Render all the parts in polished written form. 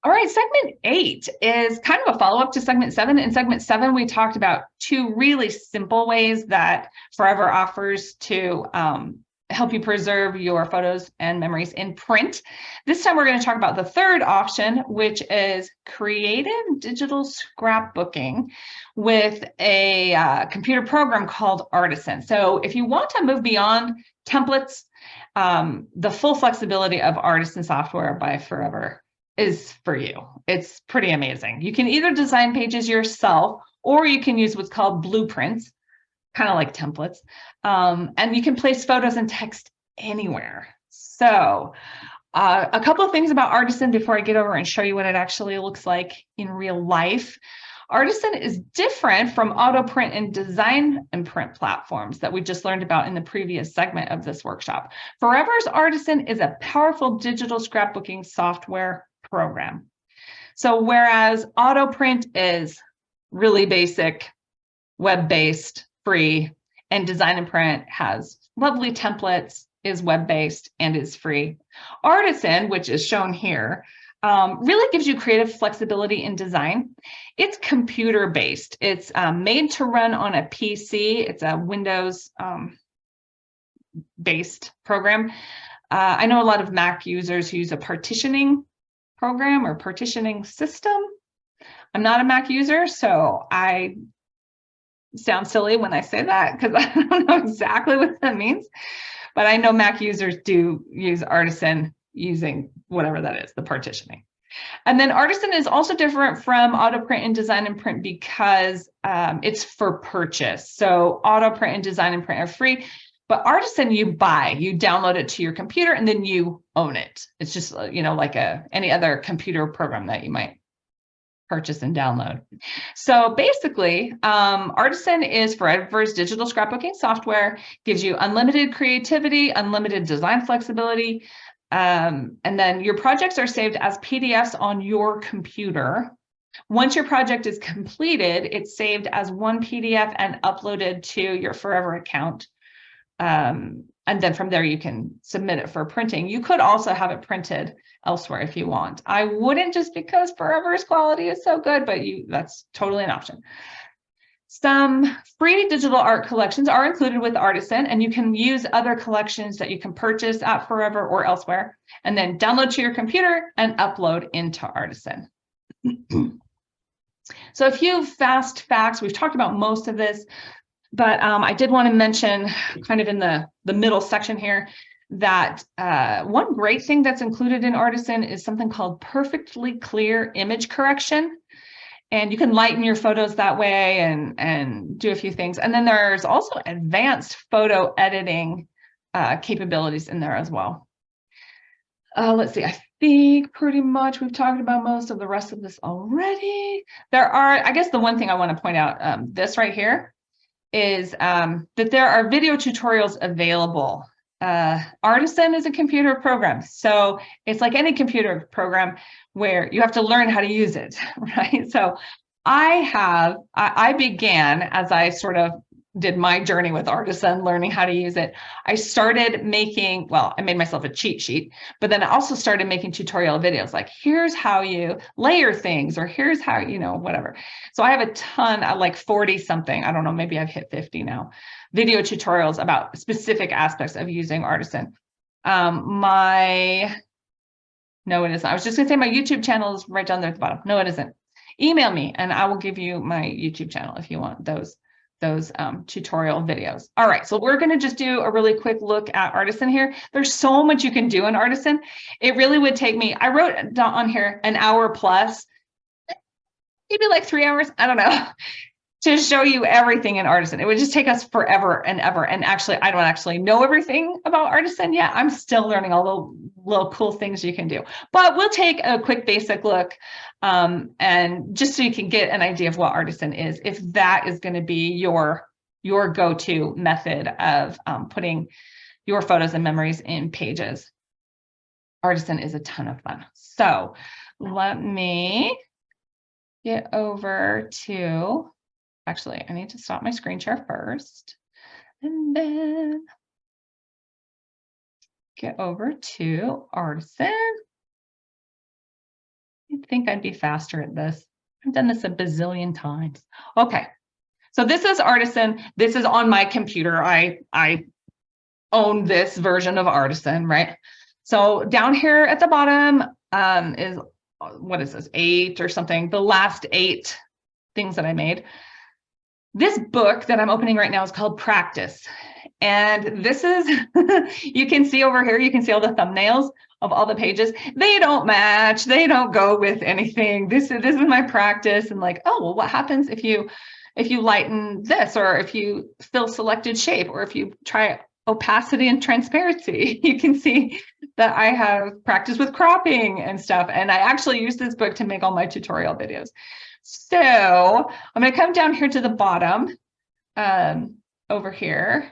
All right, segment 8 is kind of a follow-up to segment 7. In segment 7, we talked about 2 really simple ways that Forever offers to help you preserve your photos and memories in print. This time we're going to talk about the third option, which is creative digital scrapbooking with a computer program called Artisan. So if you want to move beyond templates, the full flexibility of Artisan software by Forever is for you. It's pretty amazing. You can either design pages yourself, or you can use what's called blueprints, kind of like templates, and you can place photos and text anywhere. So a couple of things about Artisan before I get over and show you what it actually looks like in real life. Artisan is different from auto print and design and print platforms that we just learned about in the previous segment of this workshop. Forever's Artisan is a powerful digital scrapbooking software program. So whereas auto print is really basic, web-based, free, and design and print has lovely templates, is web-based, and is free, Artisan, which is shown here, really gives you creative flexibility in design. It's computer-based. It's made to run on a PC. It's a Windows-based program. I know a lot of Mac users who use a partitioning program or partitioning system. I'm not a Mac user, so I sound silly when I say that because I don't know exactly what that means. But I know Mac users do use Artisan using whatever that is, the partitioning. And then Artisan is also different from auto print and design and print because it's for purchase. So auto print and design and print are free, but Artisan you buy, you download it to your computer and then you own it. It's just, you know, like any other computer program that you might purchase and download. So basically, Artisan is Forever's digital scrapbooking software, gives you unlimited creativity, unlimited design flexibility, and then your projects are saved as PDFs on your computer. Once your project is completed, it's saved as one PDF and uploaded to your Forever account. And then from there, you can submit it for printing. You could also have it printed elsewhere if you want. I wouldn't just because Forever's quality is so good, but that's totally an option. Some free digital art collections are included with Artisan, and you can use other collections that you can purchase at Forever or elsewhere, and then download to your computer and upload into Artisan. So a few fast facts. We've talked about most of this, but I did want to mention kind of in the middle section here that one great thing that's included in Artisan is something called perfectly clear image correction. And you can lighten your photos that way and do a few things. And then there's also advanced photo editing capabilities in there as well. Let's see, I think pretty much we've talked about most of the rest of this already. There are, I guess the one thing I want to point out, this right here, is that there are video tutorials available. Artisan is a computer program, so it's like any computer program where you have to learn how to use it, right? So I began as I sort of did my journey with Artisan, learning how to use it. I started making, well, I made myself a cheat sheet, but then I also started making tutorial videos like, here's how you layer things, or here's how, you know, whatever. So I have a ton, like 40 something, I don't know, maybe I've hit 50 now, video tutorials about specific aspects of using Artisan. No, it isn't. I was just gonna say my YouTube channel is right down there at the bottom. No, it isn't. Email me and I will give you my YouTube channel if you want those tutorial videos. All right, so we're going to just do a really quick look at Artisan here. There's so much you can do in Artisan. It really would take me, I wrote on here an hour plus, maybe like 3 hours, I don't know, to show you everything in Artisan. It would just take us forever and ever. And actually, I don't actually know everything about Artisan yet. I'm still learning all the little cool things you can do. But we'll take a quick basic look, and just so you can get an idea of what Artisan is, if that is going to be your go-to method of putting your photos and memories in pages. Artisan is a ton of fun. So let me get over to, actually, I need to stop my screen share first, and then get over to Artisan. You'd think I'd be faster at this. I've done this a bazillion times. Okay. So this is Artisan. This is on my computer. I own this version of Artisan, right? So down here at the bottom is, what is this, 8 or something, the last 8 things that I made. This book that I'm opening right now is called Practice. And this is, you can see over here, you can see all the thumbnails of all the pages. They don't match. They don't go with anything. This is my practice. And like, oh, well, what happens if you lighten this, or if you fill selected shape, or if you try opacity and transparency? You can see that I have practiced with cropping and stuff. And I actually use this book to make all my tutorial videos. So I'm going to come down here to the bottom over here.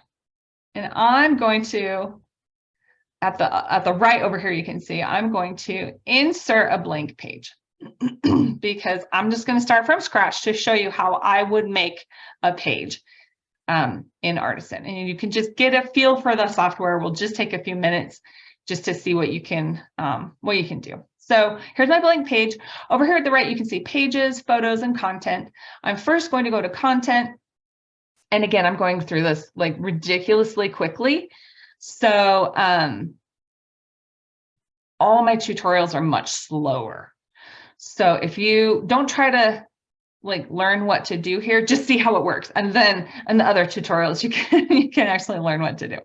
And I'm going to, at the right over here, you can see, I'm going to insert a blank page because I'm just going to start from scratch to show you how I would make a page in Artisan. And you can just get a feel for the software. We'll just take a few minutes just to see what you can do. So here's my blank page. Over here at the right, you can see pages, photos, and content. I'm first going to go to content. And again, I'm going through this like ridiculously quickly. So all my tutorials are much slower. So if you don't try to like learn what to do here, just see how it works. And then in the other tutorials, you can actually learn what to do.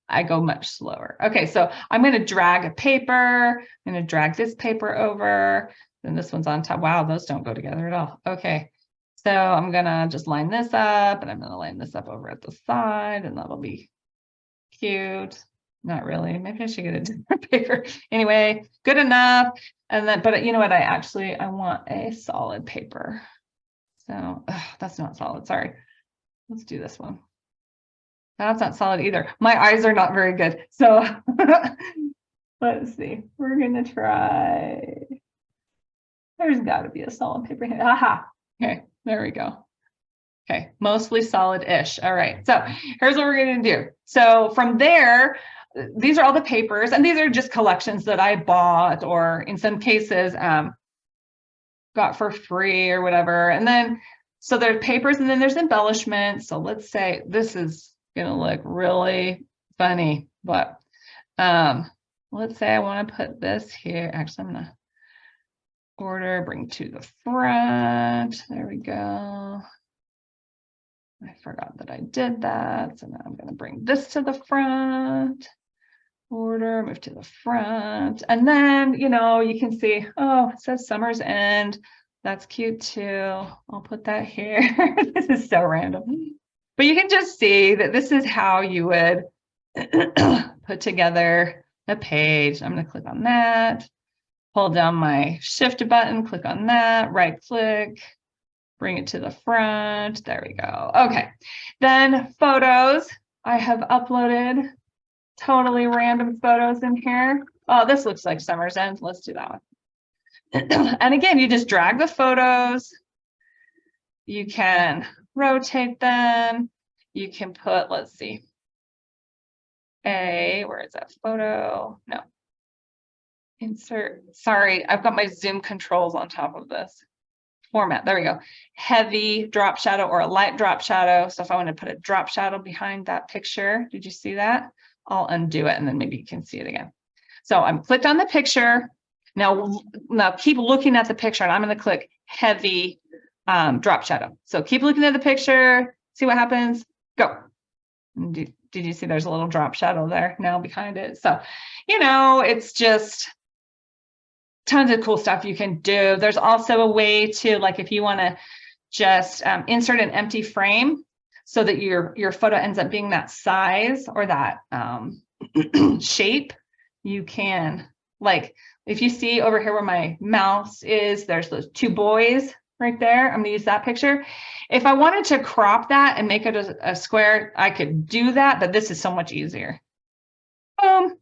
I go much slower. Okay, so I'm going to drag a paper. I'm going to drag this paper over. Then this one's on top. Wow, those don't go together at all. Okay. So I'm going to just line this up, and I'm going to line this up over at the side, and that'll be cute. Not really. Maybe I should get a different paper. Anyway, good enough. And then, but you know what? I want a solid paper. So that's not solid. Sorry. Let's do this one. That's not solid either. My eyes are not very good. So let's see. We're going to try. There's got to be a solid paper here. Aha. Okay. There we go. Okay, mostly solid-ish. All right, so here's what we're going to do. So from there, these are all the papers, and these are just collections that I bought, or in some cases got for free or whatever. And then, so there's papers, and then there's embellishments. So let's say this is going to look really funny, but let's say I want to put this here. Actually, I'm going to bring to the front. There we go. I forgot that I did that. So now I'm going to bring this to the front. Order, move to the front. And then, you know, you can see, oh, it says summer's end. That's cute too. I'll put that here. This is so random. But you can just see that this is how you would put together a page. I'm going to click on that. Hold down my shift button, click on that, right click, bring it to the front. There we go. Okay. Then photos. I have uploaded totally random photos in here. Oh, this looks like summer's end. Let's do that one. And again, you just drag the photos. You can rotate them. You can put, let's see, where is that photo? No. Insert, sorry, I've got my zoom controls on top of this. Format, there we go. Heavy drop shadow or a light drop shadow. So if I want to put a drop shadow behind that picture, did you see that? I'll undo it and then maybe you can see it again. So I'm clicked on the picture. Now keep looking at the picture, and I'm going to click heavy drop shadow. So keep looking at the picture, see what happens, go. Did you see there's a little drop shadow there now behind it? So, you know, it's just tons of cool stuff you can do. There's also a way to, like, if you want to just insert an empty frame so that your photo ends up being that size or that shape, you can, like, if you see over here where my mouse is, there's those 2 boys right there. I'm going to use that picture. If I wanted to crop that and make it a square, I could do that, but this is so much easier. Boom.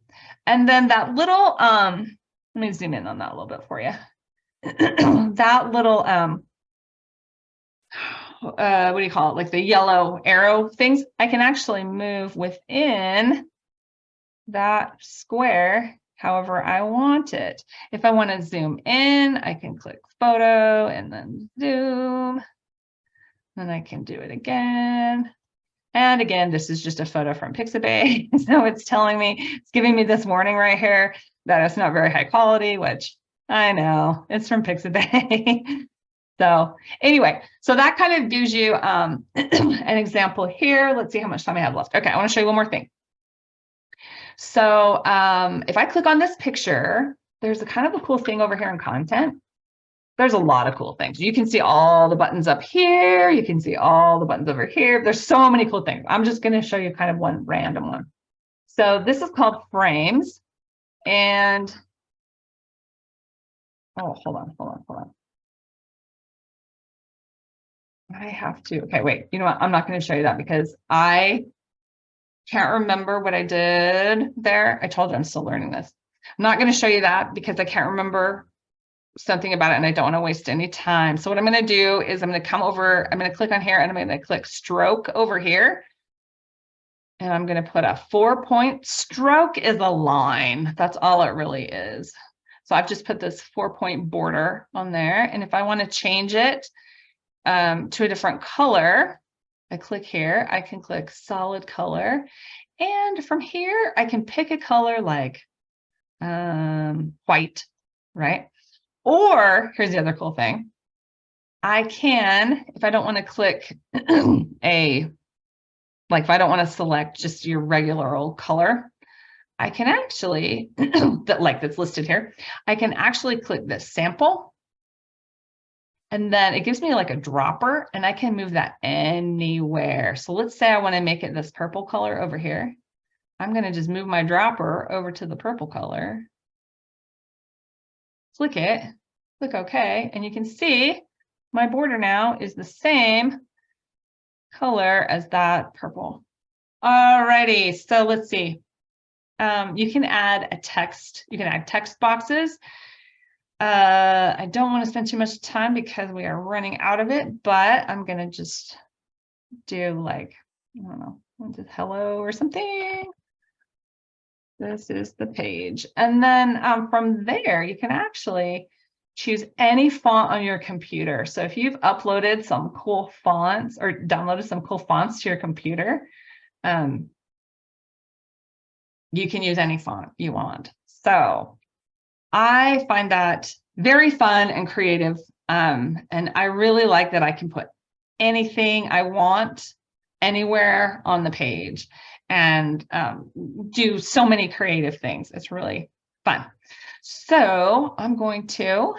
And then that little, let me zoom in on that a little bit for you. That little, what do you call it? Like the yellow arrow things, I can actually move within that square. however I want it. If I want to zoom in, I can click photo and then zoom. Then I can do it again. And again, this is just a photo from Pixabay. So it's telling me, it's giving me this warning right here that it's not very high quality, which I know, it's from Pixabay. So anyway, so that kind of gives you an example here. Let's see how much time I have left. Okay, I want to show you one more thing. So if I click on this picture, there's a kind of a cool thing over here in content. There's a lot of cool things. You can see all the buttons up here. You can see all the buttons over here. There's so many cool things. I'm just going to show you kind of one random one. So this is called frames. And, oh, hold on. I have to, okay, wait, you know what? I'm not going to show you that because I can't remember what I did there. I told you I'm still learning this. I'm not going to show you that because I can't remember something about it and I don't want to waste any time. So what I'm going to do is I'm going to come over, I'm going to click on here and I'm going to click stroke over here. And I'm going to put a 4-point stroke is a line. That's all it really is. So I've just put this 4-point border on there. And if I want to change it to a different color, I click here, I can click solid color. And from here, I can pick a color like white, right? Or here's the other cool thing. I can, if I don't want to click like if I don't want to select just your regular old color, I can actually, that's listed here, I can actually click this sample. And then it gives me like a dropper and I can move that anywhere. So let's say I want to make it this purple color over here. I'm going to just move my dropper over to the purple color. Click it, click OK, and you can see my border now is the same color as that purple. Alrighty, so let's see. You can add a text. You can add text boxes. I don't want to spend too much time because we are running out of it, but I'm going to just do like, I don't know, just hello or something. This is the page. And then from there, you can actually choose any font on your computer. So if you've uploaded some cool fonts or downloaded some cool fonts to your computer, you can use any font you want. So I find that very fun and creative. And I really like that I can put anything I want anywhere on the page and do so many creative things. It's really fun. So I'm going to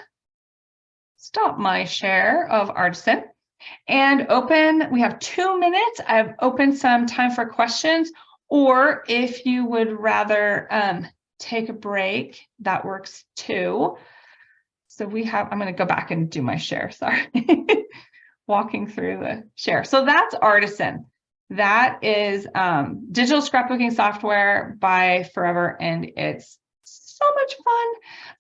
stop my share of Artisan and open. We have 2 minutes. I've opened some time for questions, or if you would rather take a break, that works too. So we have, I'm going to go back and do my share. Sorry. Walking through the share. So that's Artisan. That is digital scrapbooking software by Forever, and it's so much fun,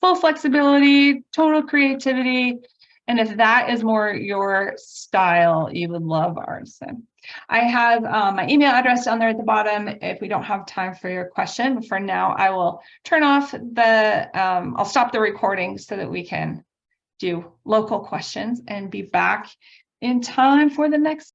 full flexibility, total creativity. And if that is more your style, you would love Artisan. I have my email address down there at the bottom if we don't have time for your question. But for now, I will turn off the, I'll stop the recording so that we can do local questions and be back in time for the next